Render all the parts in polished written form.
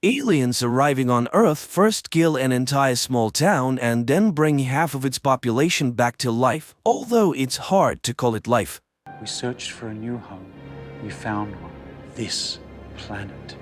Aliens arriving on Earth first kill an entire small town and then bring half of its population back to life, although it's hard to call it life. We searched for a new home. We found one. This planet.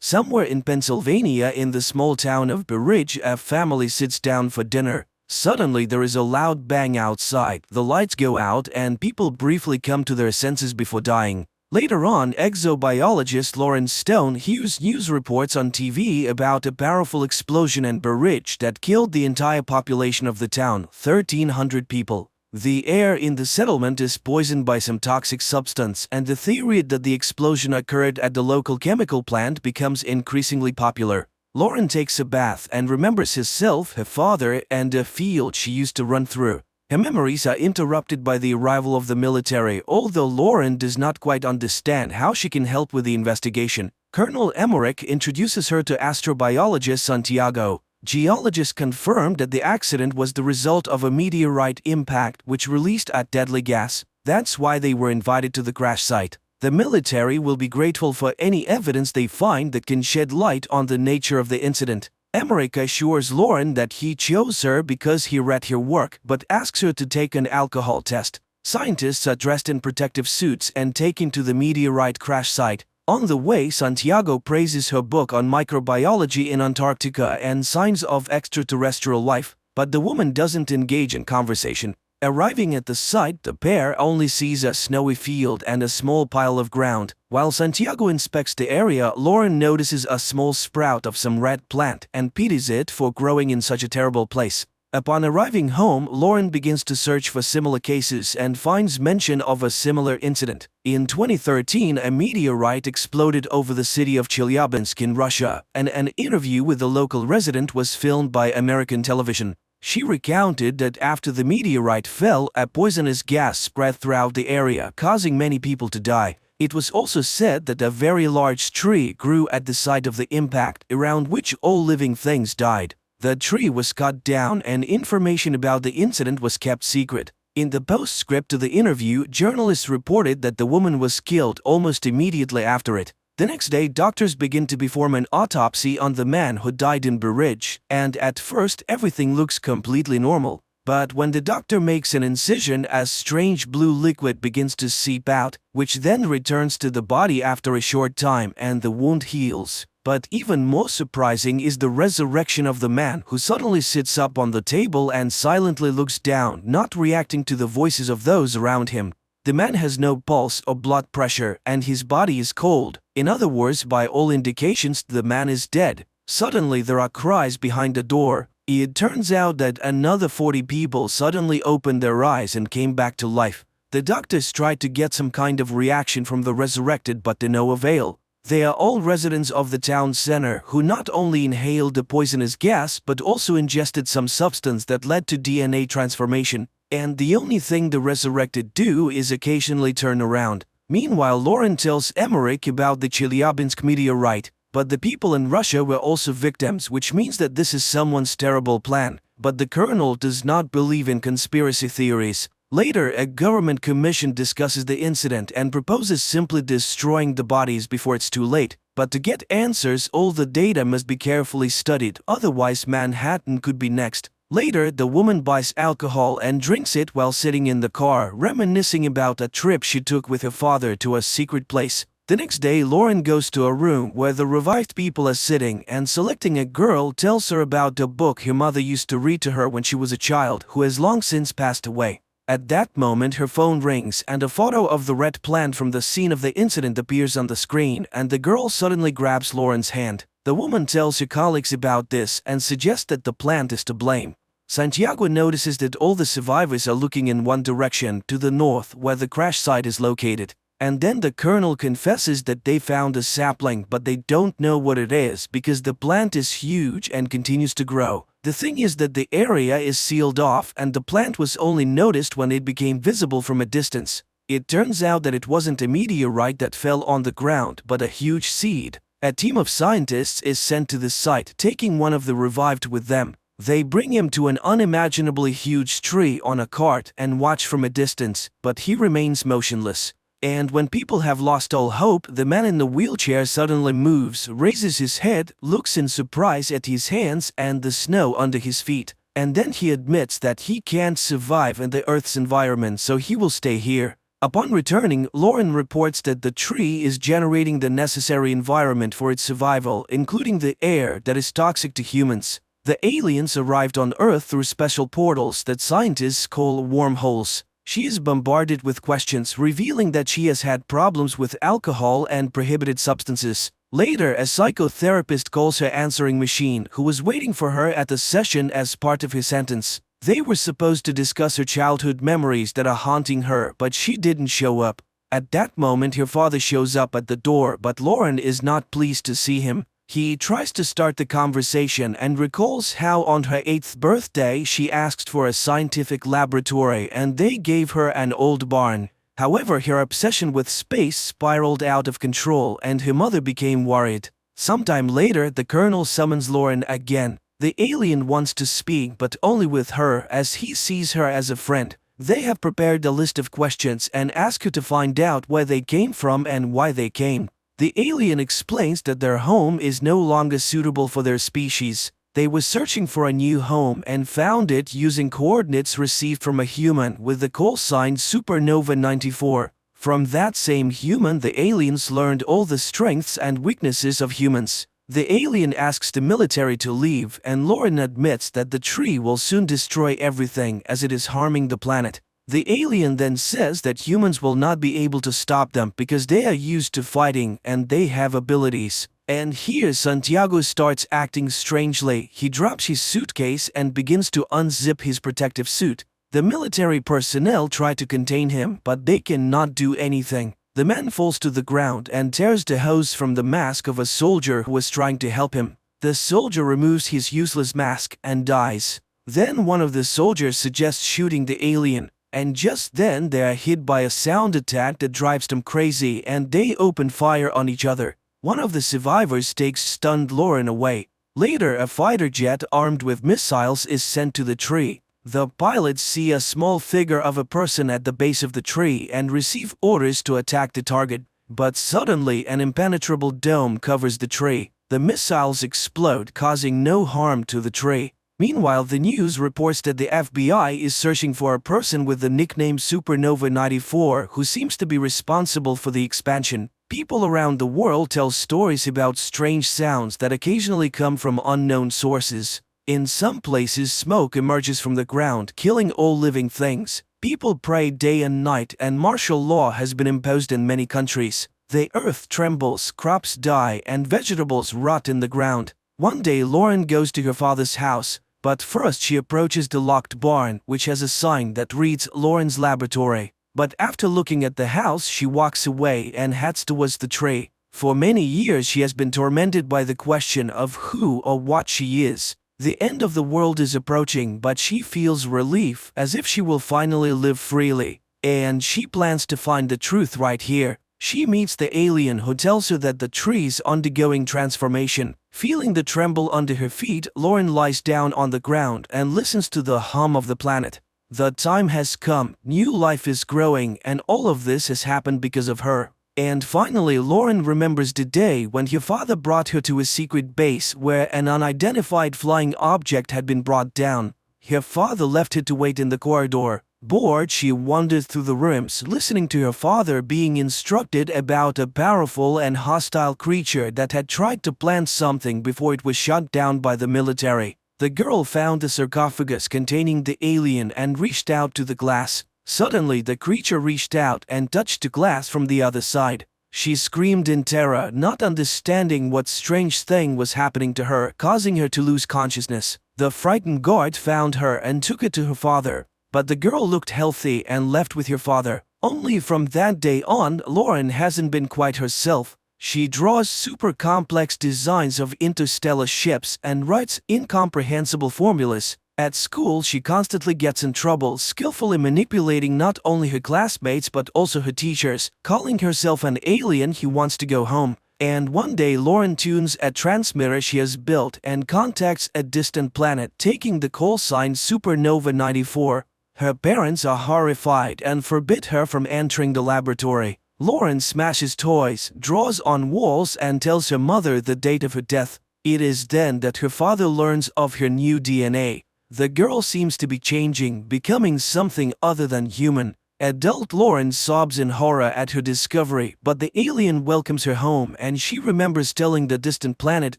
Somewhere in Pennsylvania, in the small town of Berridge, a family sits down for dinner. Suddenly there is a loud bang outside, the lights go out and people briefly come to their senses before dying. Later on, exobiologist Lawrence Stone hears news reports on TV about a powerful explosion in Berridge that killed the entire population of the town, 1,300 people. The air in the settlement is poisoned by some toxic substance, and the theory that the explosion occurred at the local chemical plant becomes increasingly popular. Lauren takes a bath and remembers herself, her father, and a field she used to run through. Her memories are interrupted by the arrival of the military, although Lauren does not quite understand how she can help with the investigation. Colonel Emmerich introduces her to astrobiologist Santiago. Geologists confirmed that the accident was the result of a meteorite impact which released a deadly gas. That's why they were invited to the crash site. The military will be grateful for any evidence they find that can shed light on the nature of the incident. Emmerich assures Lauren that he chose her because he read her work, but asks her to take an alcohol test. Scientists are dressed in protective suits and taken to the meteorite crash site. On the way, Santiago praises her book on microbiology in Antarctica and signs of extraterrestrial life, but the woman doesn't engage in conversation. Arriving at the site, the pair only sees a snowy field and a small pile of ground. While Santiago inspects the area, Lauren notices a small sprout of some red plant and pities it for growing in such a terrible place. Upon arriving home, Lauren begins to search for similar cases and finds mention of a similar incident. In 2013, a meteorite exploded over the city of Chelyabinsk in Russia, and an interview with the local resident was filmed by American television. She recounted that after the meteorite fell, a poisonous gas spread throughout the area, causing many people to die. It was also said that a very large tree grew at the site of the impact, around which all living things died. The tree was cut down and information about the incident was kept secret. In the postscript to the interview, journalists reported that the woman was killed almost immediately after it. The next day, doctors begin to perform an autopsy on the man who died in Berridge, and at first everything looks completely normal. But when the doctor makes an incision, a strange blue liquid begins to seep out, which then returns to the body after a short time and the wound heals. But even more surprising is the resurrection of the man who suddenly sits up on the table and silently looks down, not reacting to the voices of those around him. The man has no pulse or blood pressure and his body is cold. In other words, by all indications, the man is dead. Suddenly there are cries behind the door. It turns out that another 40 people suddenly opened their eyes and came back to life. The doctors tried to get some kind of reaction from the resurrected, but to no avail. They are all residents of the town center who not only inhaled the poisonous gas but also ingested some substance that led to DNA transformation, and the only thing the resurrected do is occasionally turn around. Meanwhile, Lauren tells Emmerich about the Chelyabinsk meteorite, but the people in Russia were also victims, which means that this is someone's terrible plan. But the colonel does not believe in conspiracy theories. Later, a government commission discusses the incident and proposes simply destroying the bodies before it's too late. But to get answers, all the data must be carefully studied, otherwise Manhattan could be next. Later, the woman buys alcohol and drinks it while sitting in the car, reminiscing about a trip she took with her father to a secret place. The next day, Lauren goes to a room where the revived people are sitting and, selecting a girl, tells her about a book her mother used to read to her when she was a child, who has long since passed away. At that moment, her phone rings and a photo of the red plant from the scene of the incident appears on the screen, and the girl suddenly grabs Lauren's hand. The woman tells her colleagues about this and suggests that the plant is to blame. Santiago notices that all the survivors are looking in one direction, to the north, where the crash site is located. And then the colonel confesses that they found a sapling, but they don't know what it is because the plant is huge and continues to grow. The thing is that the area is sealed off and the plant was only noticed when it became visible from a distance. It turns out that it wasn't a meteorite that fell on the ground, but a huge seed. A team of scientists is sent to the site, taking one of the revived with them. They bring him to an unimaginably huge tree on a cart and watch from a distance, but he remains motionless. And when people have lost all hope, the man in the wheelchair suddenly moves, raises his head, looks in surprise at his hands and the snow under his feet. And then he admits that he can't survive in the Earth's environment, so he will stay here. Upon returning, Lauren reports that the tree is generating the necessary environment for its survival, including the air that is toxic to humans. The aliens arrived on Earth through special portals that scientists call wormholes. She is bombarded with questions, revealing that she has had problems with alcohol and prohibited substances. Later, a psychotherapist calls her answering machine, who was waiting for her at the session as part of his sentence. They were supposed to discuss her childhood memories that are haunting her, but she didn't show up. At that moment, her father shows up at the door, but Lauren is not pleased to see him. He tries to start the conversation and recalls how on her 8th birthday she asked for a scientific laboratory and they gave her an old barn. However, her obsession with space spiraled out of control and her mother became worried. Sometime later, the colonel summons Lauren again. The alien wants to speak, but only with her, as he sees her as a friend. They have prepared a list of questions and ask her to find out where they came from and why they came. The alien explains that their home is no longer suitable for their species. They were searching for a new home and found it using coordinates received from a human with the call sign Supernova 94. From that same human, the aliens learned all the strengths and weaknesses of humans. The alien asks the military to leave, and Lauren admits that the tree will soon destroy everything as it is harming the planet. The alien then says that humans will not be able to stop them because they are used to fighting and they have abilities. And here Santiago starts acting strangely. He drops his suitcase and begins to unzip his protective suit. The military personnel try to contain him, but they cannot do anything. The man falls to the ground and tears the hose from the mask of a soldier who was trying to help him. The soldier removes his useless mask and dies. Then one of the soldiers suggests shooting the alien. And just then they are hit by a sound attack that drives them crazy and they open fire on each other. One of the survivors takes stunned Lauren away. Later, a fighter jet armed with missiles is sent to the tree. The pilots see a small figure of a person at the base of the tree and receive orders to attack the target. But suddenly an impenetrable dome covers the tree. The missiles explode, causing no harm to the tree. Meanwhile, the news reports that the FBI is searching for a person with the nickname Supernova 94 who seems to be responsible for the expansion. People around the world tell stories about strange sounds that occasionally come from unknown sources. In some places, smoke emerges from the ground, killing all living things. People pray day and night, and martial law has been imposed in many countries. The earth trembles, crops die, and vegetables rot in the ground. One day, Lauren goes to her father's house. But first she approaches the locked barn, which has a sign that reads Lauren's Laboratory. But after looking at the house, she walks away and heads towards the tree. For many years she has been tormented by the question of who or what she is. The end of the world is approaching, but she feels relief, as if she will finally live freely. And she plans to find the truth right here. She meets the alien who tells her that the tree is undergoing transformation. Feeling the tremble under her feet, Lauren lies down on the ground and listens to the hum of the planet. The time has come, new life is growing, and all of this has happened because of her. And finally, Lauren remembers the day when her father brought her to a secret base where an unidentified flying object had been brought down. Her father left her to wait in the corridor. Bored, she wandered through the rooms, listening to her father being instructed about a powerful and hostile creature that had tried to plant something before it was shot down by the military. The girl found the sarcophagus containing the alien and reached out to the glass. Suddenly, the creature reached out and touched the glass from the other side. She screamed in terror, not understanding what strange thing was happening to her, causing her to lose consciousness. The frightened guard found her and took her to her father. But the girl looked healthy and left with her father. Only from that day on, Lauren hasn't been quite herself. She draws super complex designs of interstellar ships and writes incomprehensible formulas. At school, she constantly gets in trouble, skillfully manipulating not only her classmates but also her teachers, calling herself an alien who wants to go home. And one day, Lauren tunes a transmitter she has built and contacts a distant planet, taking the call sign Supernova 94. Her parents are horrified and forbid her from entering the laboratory. Lauren smashes toys, draws on walls, and tells her mother the date of her death. It is then that her father learns of her new DNA. The girl seems to be changing, becoming something other than human. Adult Lauren sobs in horror at her discovery, but the alien welcomes her home and she remembers telling the distant planet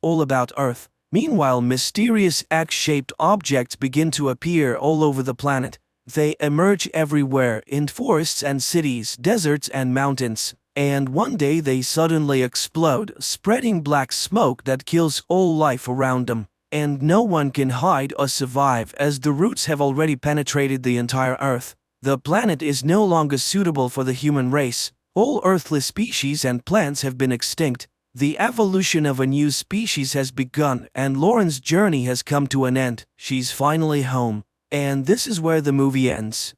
all about Earth. Meanwhile, mysterious X-shaped objects begin to appear all over the planet. They emerge everywhere, in forests and cities, deserts and mountains. And one day they suddenly explode, spreading black smoke that kills all life around them. And no one can hide or survive as the roots have already penetrated the entire Earth. The planet is no longer suitable for the human race. All earthly species and plants have been extinct. The evolution of a new species has begun and Lauren's journey has come to an end. She's finally home. And this is where the movie ends.